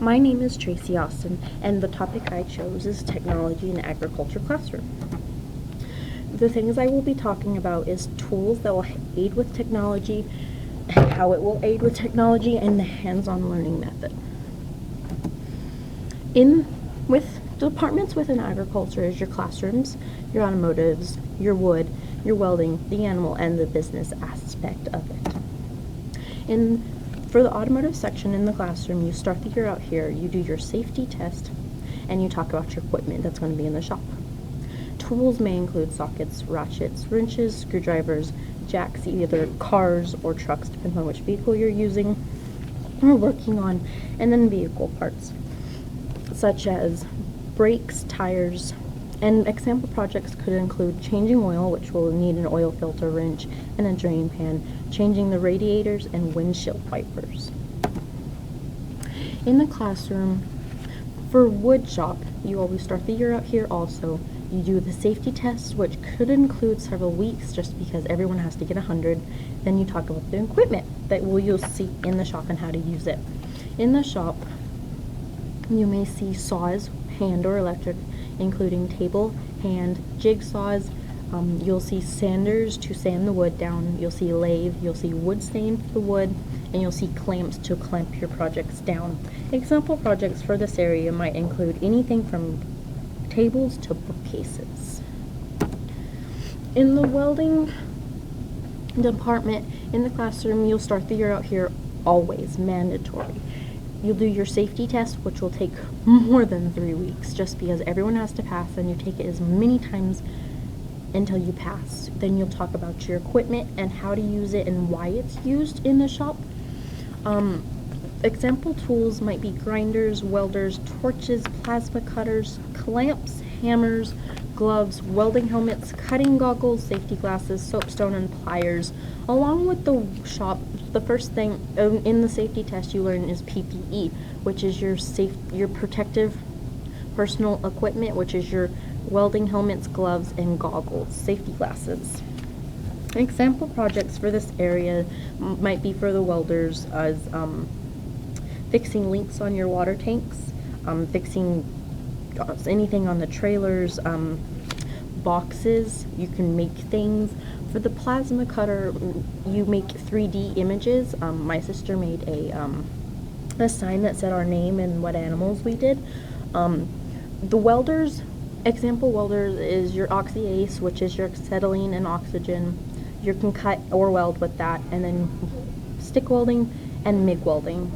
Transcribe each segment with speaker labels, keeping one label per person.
Speaker 1: My name is Tracy Austin, and the topic I chose is technology in the agriculture classroom. The things I will be talking about is tools that will aid with technology, how it will aid with technology, and the hands-on learning method. With departments within agriculture is your classrooms, your automotives, your wood, your welding, the animal, and the business aspect of it. For the automotive section in the classroom, you start the year out here, you do your safety test, and you talk about your equipment that's going to be in the shop. Tools may include sockets, ratchets, wrenches, screwdrivers, jacks, either cars or trucks, depending on which vehicle you're using or working on, and then vehicle parts, such as brakes, tires, and example projects could include changing oil, which will need an oil filter wrench and a drain pan, changing the radiators and windshield wipers. In the classroom, for wood shop, you always start the year out here also. You do the safety test, which could include several weeks just because everyone has to get 100. Then you talk about the equipment that you'll see in the shop and how to use it. In the shop, you may see saws, hand or electric, including table, hand, jigsaws. You'll see sanders to sand the wood down. You'll see lathe. You'll see wood stain for the wood, and you'll see clamps to clamp your projects down. Example projects for this area might include anything from tables to bookcases. In the welding department in the classroom, you'll start the year out here always mandatory. You'll do your safety test, which will take more than 3 weeks just because everyone has to pass, and you take it as many times until you pass. Then you'll talk about your equipment and how to use it and why it's used in the shop. Example tools might be grinders, welders, torches, plasma cutters, clamps, hammers, gloves, welding helmets, cutting goggles, safety glasses, soapstone, and pliers. Along with the shop, the first thing in the safety test you learn is PPE, which is your protective personal equipment, which is your welding helmets, gloves, and goggles, safety glasses. Example projects for this area might be for the welders as fixing leaks on your water tanks, fixing anything on the trailers, boxes. You can make things. For the plasma cutter, you make 3D images. My sister made a sign that said our name and what animals we did. The welders, example welders is your oxy-ace, which is your acetylene and oxygen. You can cut or weld with that, and then stick welding and MIG welding.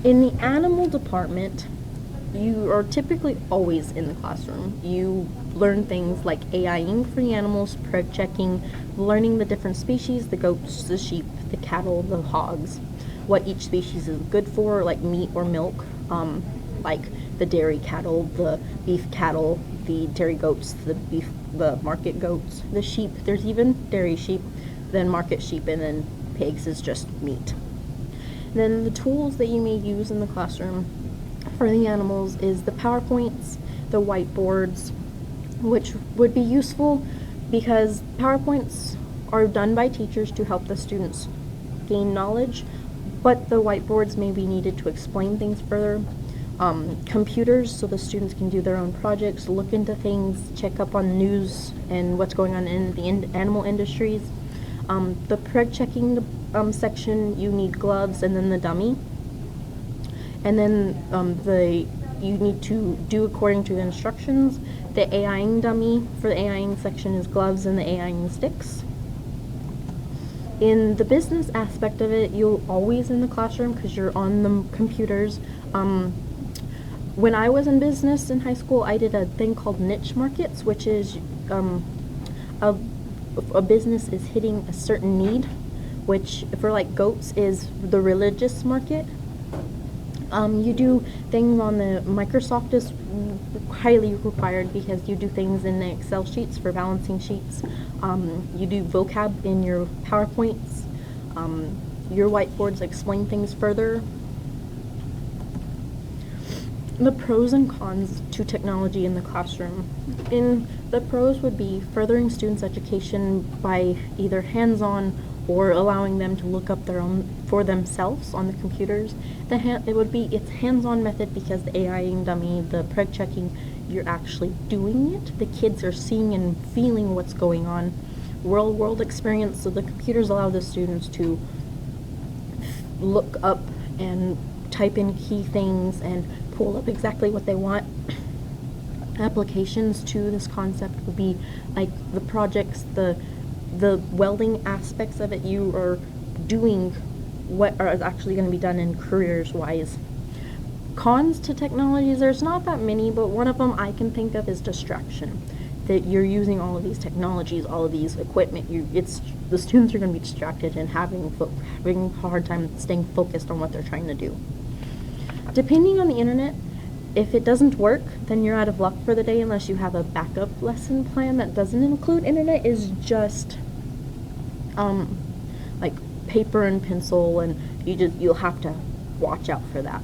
Speaker 1: In the animal department, you are typically always in the classroom. You learn things like AIing for the animals, preg checking, learning the different species, the goats, the sheep, the cattle, the hogs, what each species is good for, like meat or milk, like the dairy cattle, the beef cattle, the dairy goats, the market goats, the sheep. There's even dairy sheep, then market sheep, and then pigs is just meat. Then the tools that you may use in the classroom for the animals is the PowerPoints, the whiteboards, which would be useful because PowerPoints are done by teachers to help the students gain knowledge, but the whiteboards may be needed to explain things further. Computers, so the students can do their own projects, look into things, check up on news and what's going on in the animal industries. The preg checking section, you need gloves and then the dummy. And then you need to do according to the instructions. The AIing dummy for the AIing section is gloves and the AIing sticks. In the business aspect of it, you're always in the classroom because you're on the computers. When I was in business in high school, I did a thing called niche markets, which is a business is hitting a certain need, which for like goats is the religious market. You do things on the Microsoft is highly required because you do things in the Excel sheets for balancing sheets. You do vocab in your PowerPoints. Your whiteboards explain things further. The pros and cons to technology in the classroom. The pros would be furthering students' education by either hands-on or allowing them to look up their own for themselves on the computers. It's hands-on method because the AI-ing dummy, the preg checking, you're actually doing it. The kids are seeing and feeling what's going on. Real world experience, so the computers allow the students to look up and type in key things and pull up exactly what they want. Applications to this concept would be like the projects, the welding aspects of it. You are doing what are actually going to be done in careers wise. Cons to technologies, there's not that many, but one of them I can think of is distraction. That you're using all of these technologies, all of these equipment, the students are going to be distracted and having a hard time staying focused on what they're trying to do. Depending on the internet, if it doesn't work, then you're out of luck for the day unless you have a backup lesson plan that doesn't include internet, is just like paper and pencil, and you'll have to watch out for that.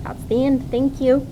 Speaker 1: That's the end. Thank you.